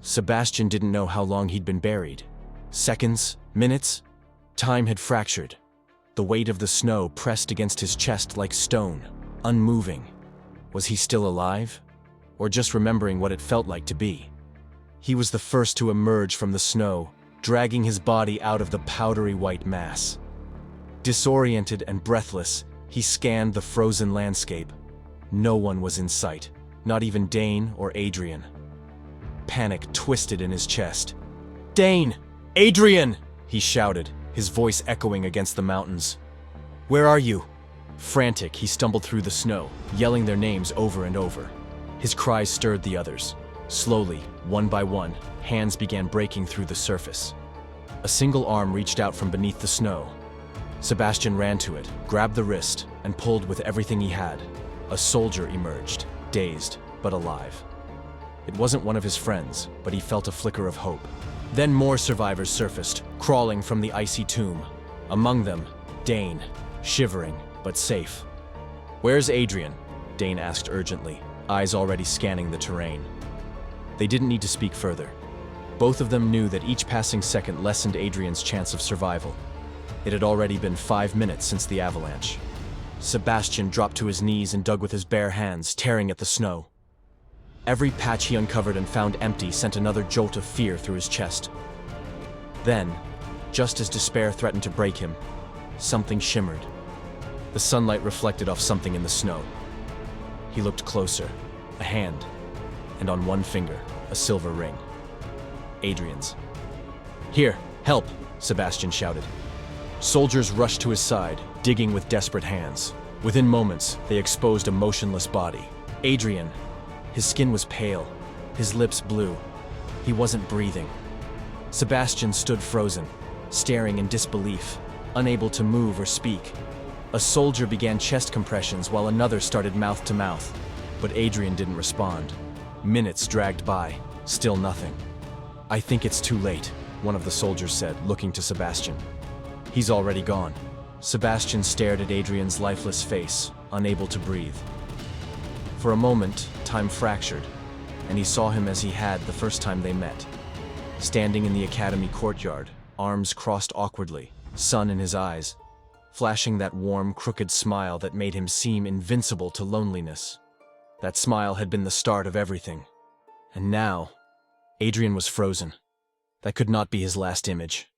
Sebastian didn't know how long he'd been buried. Seconds? Minutes? Time had fractured. The weight of the snow pressed against his chest like stone, unmoving. Was he still alive? Or just remembering what it felt like to be? He was the first to emerge from the snow, dragging his body out of the powdery white mass. Disoriented and breathless, he scanned the frozen landscape. No one was in sight, not even Dane or Adrian. Panic twisted in his chest. "Dane! Adrian!" he shouted, his voice echoing against the mountains. "Where are you?" Frantic, he stumbled through the snow, yelling their names over and over. His cries stirred the others. Slowly, one by one, hands began breaking through the surface. A single arm reached out from beneath the snow. Sebastian ran to it, grabbed the wrist, and pulled with everything he had. A soldier emerged, dazed, but alive. It wasn't one of his friends, but he felt a flicker of hope. Then more survivors surfaced, crawling from the icy tomb. Among them, Dane, shivering, but safe. "Where's Adrian?" Dane asked urgently, eyes already scanning the terrain. They didn't need to speak further. Both of them knew that each passing second lessened Adrian's chance of survival. It had already been 5 minutes since the avalanche. Sebastian dropped to his knees and dug with his bare hands, tearing at the snow. Every patch he uncovered and found empty sent another jolt of fear through his chest. Then, just as despair threatened to break him, something shimmered. The sunlight reflected off something in the snow. He looked closer, a hand, and on one finger, a silver ring. Adrian's. "Here, help!" Sebastian shouted. Soldiers rushed to his side, digging with desperate hands. Within moments, they exposed a motionless body. Adrian. His skin was pale, his lips blue. He wasn't breathing. Sebastian stood frozen, staring in disbelief, unable to move or speak. A soldier began chest compressions while another started mouth to mouth, but Adrian didn't respond. Minutes dragged by, still nothing. "I think it's too late," one of the soldiers said, looking to Sebastian. "He's already gone." Sebastian stared at Adrian's lifeless face, unable to breathe. For a moment, time fractured, and he saw him as he had the first time they met. Standing in the academy courtyard, arms crossed awkwardly, sun in his eyes, flashing that warm, crooked smile that made him seem invincible to loneliness. That smile had been the start of everything. And now, Adrian was frozen. That could not be his last image.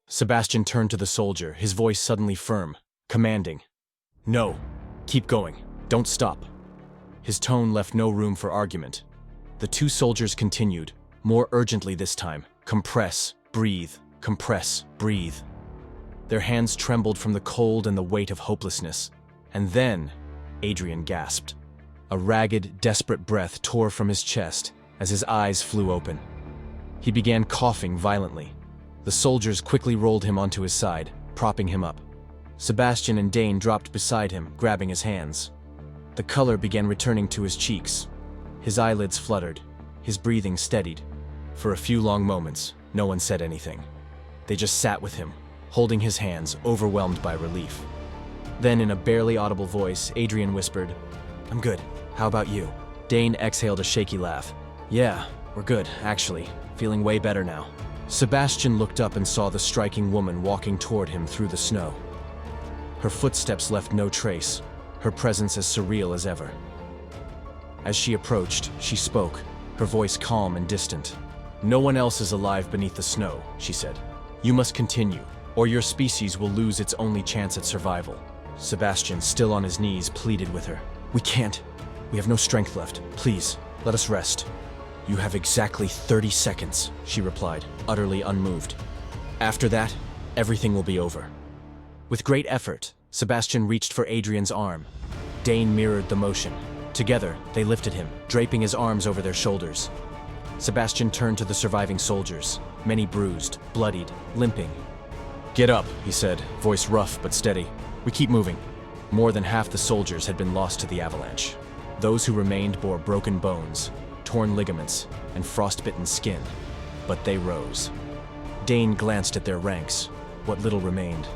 Sebastian turned to the soldier, his voice suddenly firm, commanding. "No, keep going, don't stop." His tone left no room for argument. The two soldiers continued, more urgently this time. Compress, breathe, compress, breathe. Their hands trembled from the cold and the weight of hopelessness. And then, Adrian gasped. A ragged, desperate breath tore from his chest as his eyes flew open. He began coughing violently. The soldiers quickly rolled him onto his side, propping him up. Sebastian and Dane dropped beside him, grabbing his hands. The color began returning to his cheeks. His eyelids fluttered, his breathing steadied. For a few long moments, no one said anything. They just sat with him, holding his hands, overwhelmed by relief. Then, in a barely audible voice, Adrian whispered, "I'm good. How about you?" Dane exhaled a shaky laugh. "Yeah, we're good, actually. Feeling way better now." Sebastian looked up and saw the striking woman walking toward him through the snow. Her footsteps left no trace, her presence as surreal as ever. As she approached, she spoke, her voice calm and distant. "No one else is alive beneath the snow," she said. "You must continue, or your species will lose its only chance at survival." Sebastian, still on his knees, pleaded with her. "We can't. We have no strength left. Please, let us rest." "You have exactly 30 seconds, she replied, utterly unmoved. "After that, everything will be over." With great effort, Sebastian reached for Adrian's arm. Dane mirrored the motion. Together, they lifted him, draping his arms over their shoulders. Sebastian turned to the surviving soldiers, many bruised, bloodied, limping. "Get up," he said, voice rough but steady. "We keep moving." More than half the soldiers had been lost to the avalanche. Those who remained bore broken bones, torn ligaments, and frostbitten skin. But they rose. Dane glanced at their ranks, what little remained.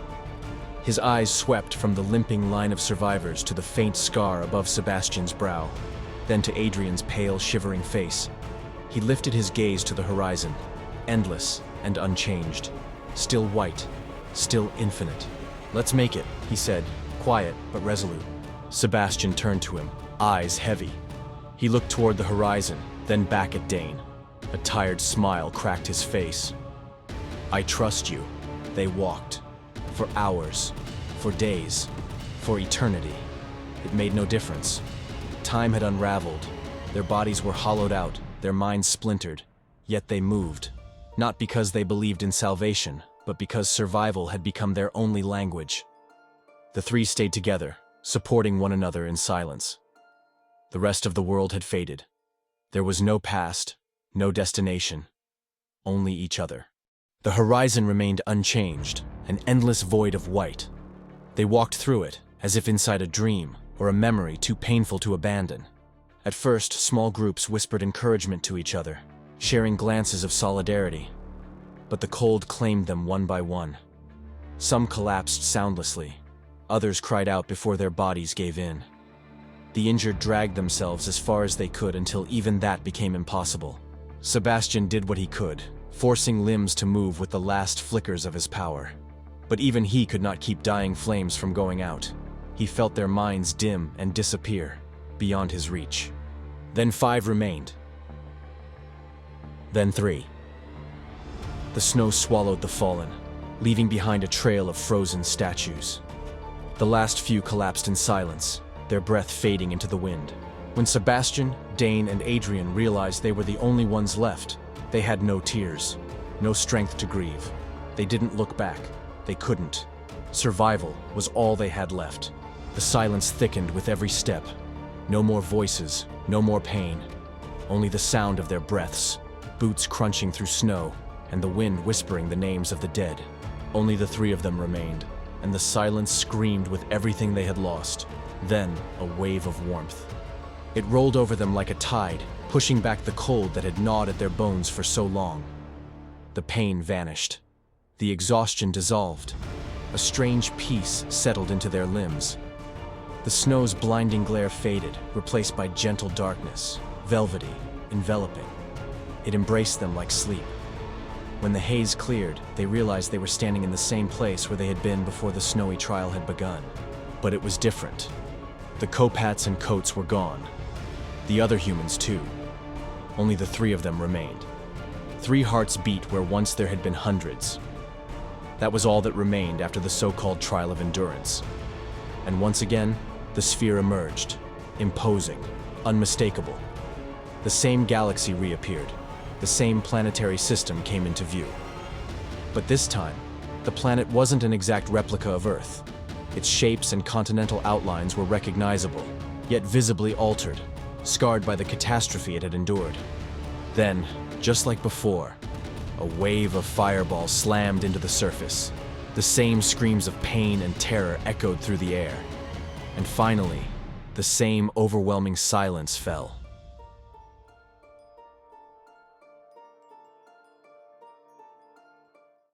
His eyes swept from the limping line of survivors to the faint scar above Sebastian's brow, then to Adrian's pale, shivering face. He lifted his gaze to the horizon, endless and unchanged. Still white, still infinite. "Let's make it," he said, quiet but resolute. Sebastian turned to him, eyes heavy. He looked toward the horizon, then back at Dane. A tired smile cracked his face. "I trust you." They walked. For hours, for days, for eternity. It made no difference. Time had unraveled. Their bodies were hollowed out, their minds splintered. Yet they moved. Not because they believed in salvation, but because survival had become their only language. The three stayed together, supporting one another in silence. The rest of the world had faded. There was no past, no destination, only each other. The horizon remained unchanged, an endless void of white. They walked through it, as if inside a dream or a memory too painful to abandon. At first, small groups whispered encouragement to each other, sharing glances of solidarity. But the cold claimed them one by one. Some collapsed soundlessly. Others cried out before their bodies gave in. The injured dragged themselves as far as they could until even that became impossible. Sebastian did what he could, forcing limbs to move with the last flickers of his power. But even he could not keep dying flames from going out. He felt their minds dim and disappear, beyond his reach. Then 5 remained. Then 3. The snow swallowed the fallen, leaving behind a trail of frozen statues. The last few collapsed in silence, their breath fading into the wind. When Sebastian, Dane, and Adrian realized they were the only ones left, they had no tears, no strength to grieve. They didn't look back. They couldn't. Survival was all they had left. The silence thickened with every step. No more voices, no more pain. Only the sound of their breaths, boots crunching through snow, and the wind whispering the names of the dead. Only the 3 of them remained, and the silence screamed with everything they had lost. Then, a wave of warmth. It rolled over them like a tide, pushing back the cold that had gnawed at their bones for so long. The pain vanished. The exhaustion dissolved. A strange peace settled into their limbs. The snow's blinding glare faded, replaced by gentle darkness, velvety, enveloping. It embraced them like sleep. When the haze cleared, they realized they were standing in the same place where they had been before the snowy trial had begun. But it was different. The copats and coats were gone. The other humans too. Only the 3 of them remained. 3 hearts beat where once there had been hundreds. That was all that remained after the so-called trial of endurance. And once again, the sphere emerged, imposing, unmistakable. The same galaxy reappeared. The same planetary system came into view. But this time, the planet wasn't an exact replica of Earth. Its shapes and continental outlines were recognizable, yet visibly altered, scarred by the catastrophe it had endured. Then, just like before, a wave of fireballs slammed into the surface. The same screams of pain and terror echoed through the air. And finally, the same overwhelming silence fell.